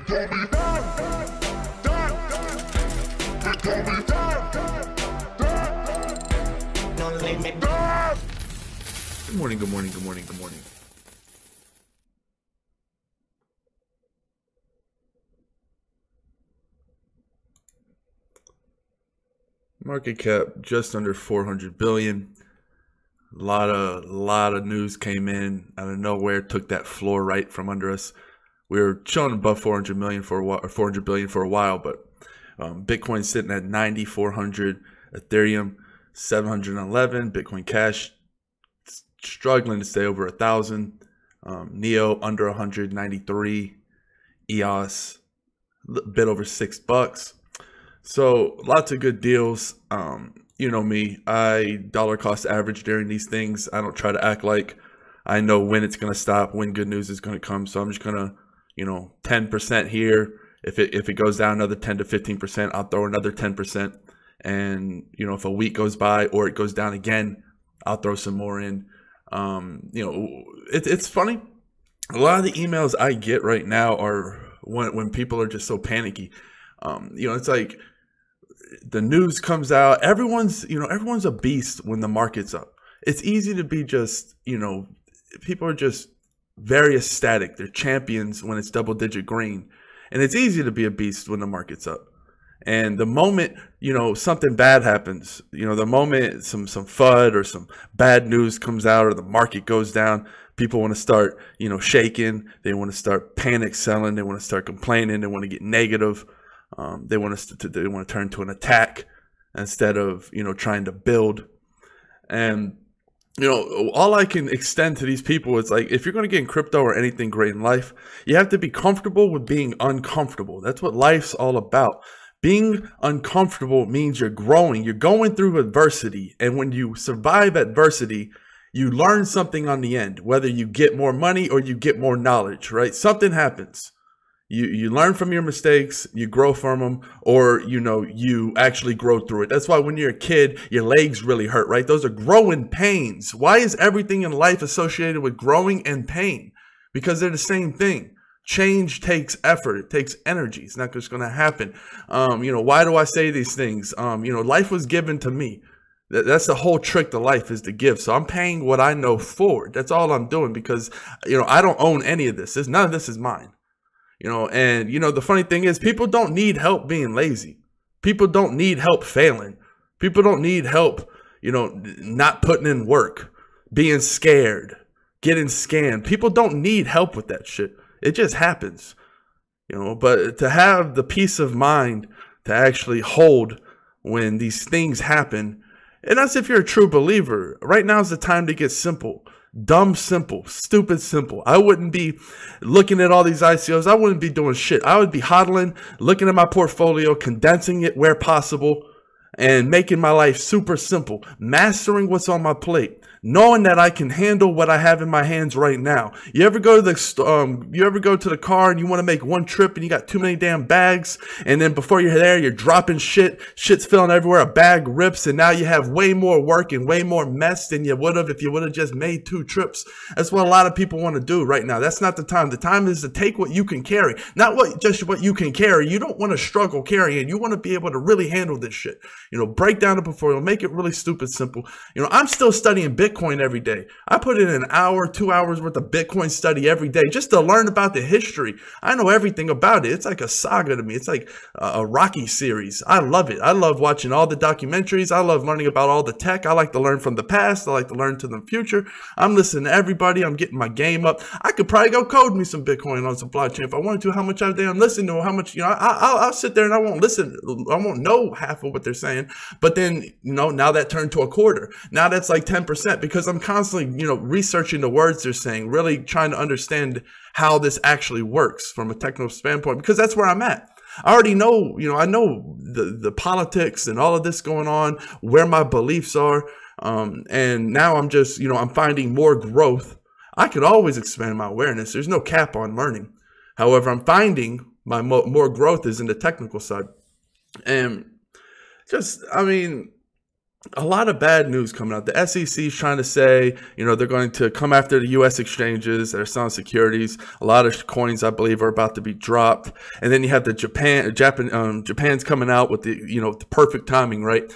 Good morning, good morning, good morning, good morning. Market cap just under 400 billion. A lot of news came in out of nowhere, took that floor right from under us. We were chilling above 400 million for a while, or 400 billion for a while, but Bitcoin sitting at 9,400, Ethereum 711, Bitcoin Cash struggling to stay over 1,000, Neo under 193, EOS a bit over $6. So lots of good deals. You know me, I dollar cost average during these things. I don't try to act like I know when it's going to stop, when good news is going to come. So I'm just going to, 10% here. If it goes down another 10 to 15%, I'll throw another 10%. And, if a week goes by or it goes down again, I'll throw some more in. It's funny. A lot of the emails I get right now are when people are just so panicky. It's like the news comes out. Everyone's a beast when the market's up. It's easy to be just, people are just very ecstatic. They're champions when it's double digit green. And it's easy to be a beast when the market's up. And the moment, something bad happens, the moment some FUD or some bad news comes out or the market goes down, people want to start, shaking. They want to start panic selling. They want to start complaining. They want to get negative. They want to turn to an attack instead of, trying to build. And, all I can extend to these people is like, if you're going to get in crypto or anything great in life, you have to be comfortable with being uncomfortable. That's what life's all about. Being uncomfortable means you're growing. You're going through adversity. And when you survive adversity, you learn something on the end, whether you get more money or you get more knowledge, right? Something happens. You learn from your mistakes, you grow from them, or, you actually grow through it. That's why when you're a kid, your legs really hurt, right? Those are growing pains. Why is everything in life associated with growing and pain? Because they're the same thing. Change takes effort. It takes energy. It's not just going to happen. Why do I say these things? Life was given to me. That's the whole trick to life, is to give. So I'm paying what I know forward. That's all I'm doing, because, I don't own any of this. None of this is mine. The funny thing is, people don't need help being lazy. People don't need help failing. People don't need help, not putting in work, being scared, getting scammed. People don't need help with that shit. It just happens, but to have the peace of mind to actually hold when these things happen, and that's if you're a true believer. Right now is the time to get simple. Dumb simple, stupid simple. I wouldn't be looking at all these ICOs. I wouldn't be doing shit. I would be hodling, looking at my portfolio, condensing it where possible, and making my life super simple. Mastering what's on my plate. Knowing that I can handle what I have in my hands right now. You ever go to the car and you want to make one trip and you got too many damn bags, and then before you're there, you're dropping shit. Shit's filling everywhere. A bag rips, and now you have way more work and way more mess than you would have if you would have just made 2 trips. That's what a lot of people want to do right now. That's not the time. The time is to take what you can carry, not just what you can carry. You don't want to struggle carrying. You want to be able to really handle this shit. Break down the portfolio, make it really stupid simple. I'm still studying Bitcoin every day. I put in an hour, 2 hours worth of Bitcoin study every day just to learn about the history. I know everything about it. It's like a saga to me. It's like a Rocky series. I love it. I love watching all the documentaries. I love learning about all the tech. I like to learn from the past. I like to learn to the future. I'm listening to everybody. I'm getting my game up. I could probably go code me some Bitcoin on some blockchain if I wanted to. How much I'm listening to, how much, I'll sit there and I won't listen. I won't know half of what they're saying. But then, now that turned to a quarter. Now that's like 10%, because I'm constantly, researching the words they're saying, really trying to understand how this actually works from a technical standpoint, because that's where I'm at. I already know, I know the politics and all of this going on, where my beliefs are. And now I'm just, I'm finding more growth. I could always expand my awareness. There's no cap on learning. However, I'm finding my more growth is in the technical side. And just, a lot of bad news coming out. The SEC is trying to say, they're going to come after the U.S. exchanges that are selling securities. A lot of coins, I believe, are about to be dropped. And then you have the Japan's coming out with the perfect timing, right?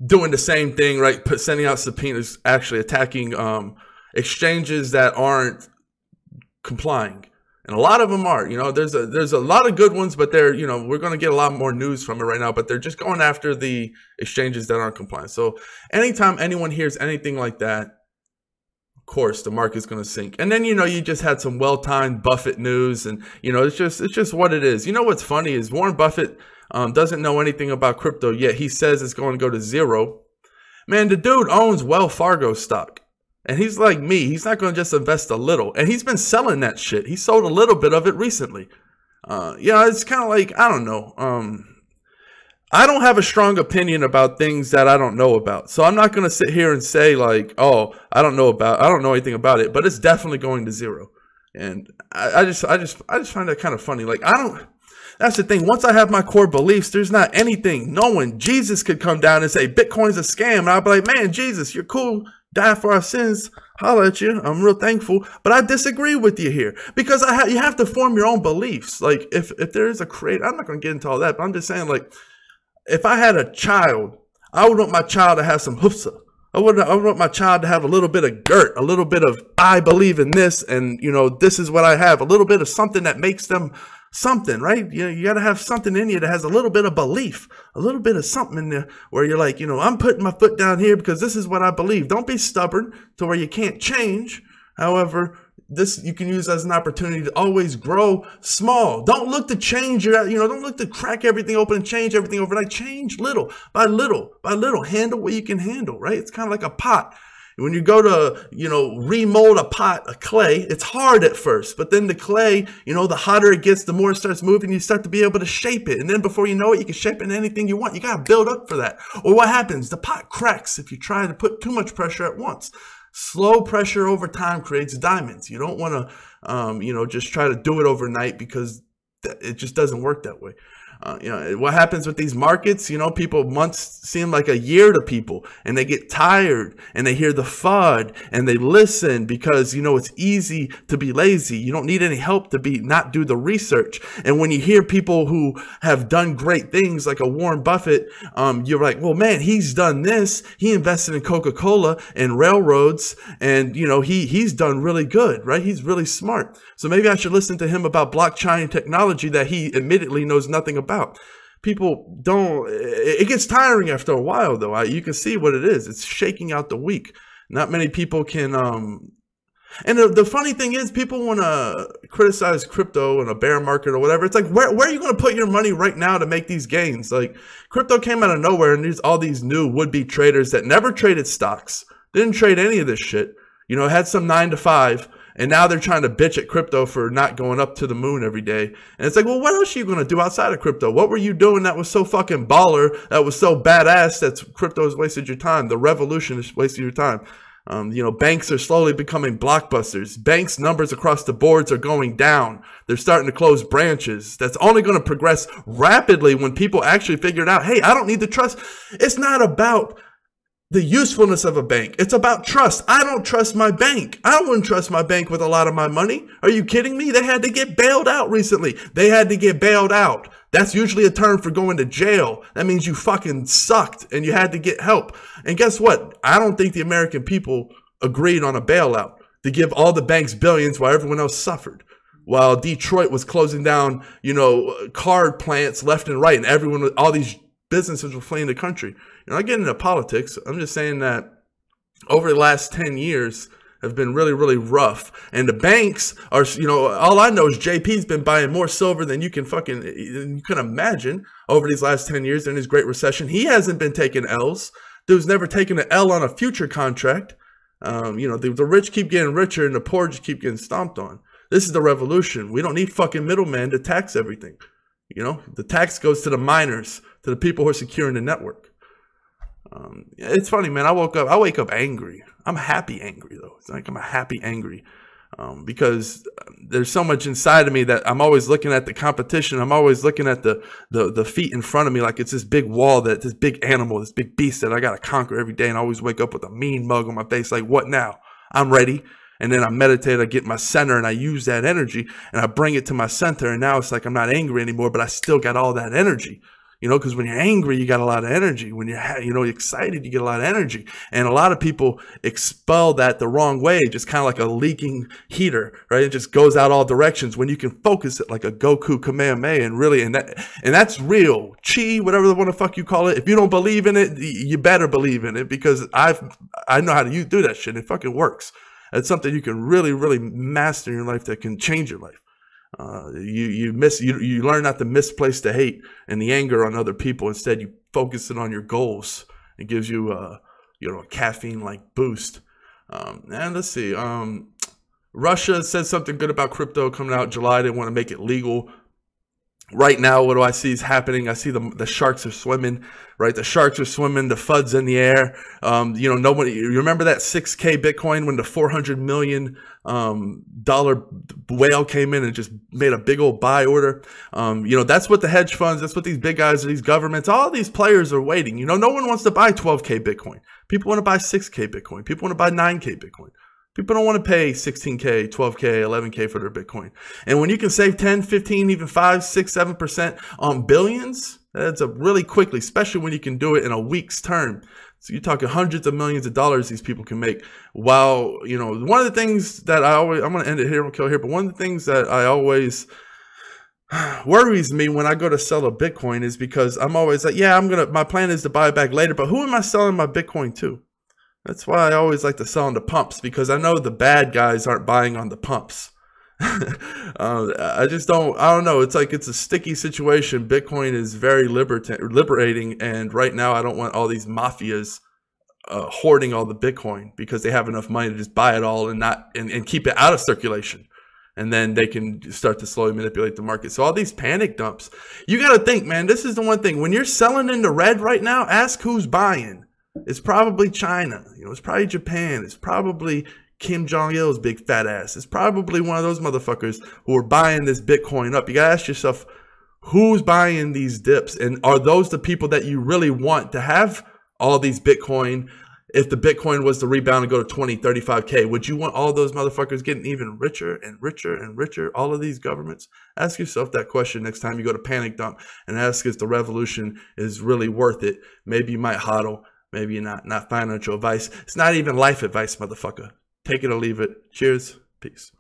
Doing the same thing, right? Sending out subpoenas, actually attacking exchanges that aren't complying. And a lot of them are, there's a lot of good ones, but they're, we're going to get a lot more news from it right now, but they're just going after the exchanges that aren't compliant. So anytime anyone hears anything like that, of course, the market's going to sink. And then, you just had some well-timed Buffett news, and, it's just what it is. What's funny is Warren Buffett doesn't know anything about crypto yet. He says it's going to go to zero. Man, the dude owns Wells Fargo stock. And he's like me. He's not going to just invest a little. And he's been selling that shit. He sold a little bit of it recently. It's kind of like, I don't know. I don't have a strong opinion about things that I don't know about. So I'm not going to sit here and say like, oh, I don't know anything about it. But it's definitely going to zero. And I just find that kind of funny. Like, that's the thing. Once I have my core beliefs, there's not anything. No one. Jesus could come down and say Bitcoin's a scam. And I'll be like, man, Jesus, you're cool. Die for our sins. Holla at you. I'm real thankful. But I disagree with you here because you have to form your own beliefs. Like if there is a creator, I'm not going to get into all that, but I'm just saying, like, if I had a child, I would want my child to have some hufsa. I would want my child to have a little bit of gert, a little bit of I believe in this, and this is what I have, a little bit of something that makes them something, right? You got to have something in you that has a little bit of belief, a little bit of something in there where you're like, I'm putting my foot down here because this is what I believe. Don't be stubborn to where you can't change. However, this you can use as an opportunity to always grow small. Don't look to change don't look to crack everything open and change everything overnight. Change little by little by little. Handle what you can handle, right? It's kind of like a pot. When you go to, remold a pot of clay, it's hard at first, but then the clay, the hotter it gets, the more it starts moving, you start to be able to shape it. And then before you know it, you can shape it into anything you want. You got to build up for that. Or what happens? The pot cracks if you try to put too much pressure at once. Slow pressure over time creates diamonds. You don't want to, just try to do it overnight because it just doesn't work that way. What happens with these markets, months seem like a year to people, and they get tired and they hear the FUD and they listen because, it's easy to be lazy. You don't need any help to not do the research. And when you hear people who have done great things like a Warren Buffett, you're like, well, man, he's done this. He invested in Coca-Cola and railroads, and, he's done really good, right? He's really smart. So maybe I should listen to him about blockchain technology that he admittedly knows nothing about. People don't, it gets tiring after a while though. You can see what it is. It's shaking out the weak. Not many people can, and the funny thing is people want to criticize crypto in a bear market or whatever. It's like, where are you going to put your money right now to make these gains? Like crypto came out of nowhere, and there's all these new would-be traders that never traded stocks, didn't trade any of this shit, had some 9 to 5. And now they're trying to bitch at crypto for not going up to the moon every day. And it's like, well, what else are you going to do outside of crypto? What were you doing that was so fucking baller, that was so badass that crypto has wasted your time? The revolution has wasted your time. Banks are slowly becoming blockbusters. Banks' numbers across the boards are going down. They're starting to close branches. That's only going to progress rapidly when people actually figure it out. Hey, I don't need to trust. It's not about the usefulness of a bank. It's about trust. I don't trust my bank. I wouldn't trust my bank with a lot of my money. Are you kidding me? They had to get bailed out recently. They had to get bailed out. That's usually a term for going to jail. That means you fucking sucked and you had to get help. And guess what? I don't think the American people agreed on a bailout to give all the banks billions while everyone else suffered. While Detroit was closing down, card plants left and right, and all these businesses were fleeing the country. Not getting into politics. I'm just saying that over the last 10 years have been really, really rough. And the banks are, all I know is JP's been buying more silver than you can imagine over these last 10 years during this Great Recession. He hasn't been taking L's. Dude's never taken an L on a future contract. The rich keep getting richer and the poor just keep getting stomped on. This is the revolution. We don't need fucking middlemen to tax everything. The tax goes to the miners, to the people who are securing the network. It's funny, man. I wake up angry. I'm happy angry though. It's like I'm a happy angry. because there's so much inside of me that I'm always looking at the competition. I'm always looking at the feet in front of me like it's this big wall, this big animal, this big beast that I got to conquer every day. And I always wake up with a mean mug on my face like, what now? I'm ready. And then I meditate, I get my center, and I use that energy, and I bring it to my center. And now it's like I'm not angry anymore, but I still got all that energy. You know, because when you're angry, you got a lot of energy. When you're, excited, you get a lot of energy. And a lot of people expel that the wrong way, just kind of like a leaking heater, right? It just goes out all directions when you can focus it like a Goku Kamehameha and really, and that's real. Chi, whatever the fuck you call it. If you don't believe in it, you better believe in it, because I know how to do that shit. It fucking works. It's something you can really, really master in your life that can change your life. You learn not to misplace the hate and the anger on other people. Instead, you focus it on your goals. It gives you a caffeine like boost. And let's see. Russia said something good about crypto coming out in July. They want to make it legal. Right now, what do I see is happening? I see the sharks are swimming, right? The sharks are swimming, the FUD's in the air. Nobody, you remember that 6K Bitcoin when the $400 million whale came in and just made a big old buy order? That's what the hedge funds, that's what these big guys, these governments, all these players are waiting. No one wants to buy 12K Bitcoin. People want to buy 6K Bitcoin. People want to buy 9K Bitcoin. People don't want to pay 16K, 12K, 11K for their Bitcoin. And when you can save 10, 15, even 5, 6, 7% on billions, that adds up really quickly, especially when you can do it in a week's term. So you're talking hundreds of millions of dollars these people can make. While, one of the things that I'm going to end it here, but one of the things that I always worries me when I go to sell a Bitcoin is because I'm always like, yeah, my plan is to buy it back later, but who am I selling my Bitcoin to? That's why I always like to sell on the pumps, because I know the bad guys aren't buying on the pumps. I don't know. It's like it's a sticky situation. Bitcoin is very liberating. And right now I don't want all these mafias hoarding all the Bitcoin because they have enough money to just buy it all and keep it out of circulation. And then they can start to slowly manipulate the market. So all these panic dumps, you got to think, man, this is the one thing. When you're selling in the red right now, ask who's buying. It's probably China, it's probably Japan, it's probably Kim Jong-il's big fat ass. It's probably one of those motherfuckers who are buying this Bitcoin up. You gotta ask yourself, who's buying these dips? And are those the people that you really want to have all these Bitcoin? If the Bitcoin was to rebound and go to 20, 35K, would you want all those motherfuckers getting even richer and richer and richer? All of these governments? Ask yourself that question next time you go to Panic Dump and ask if the revolution is really worth it. Maybe you might hodl. Maybe you're not financial advice. It's not even life advice, motherfucker. Take it or leave it. Cheers. Peace.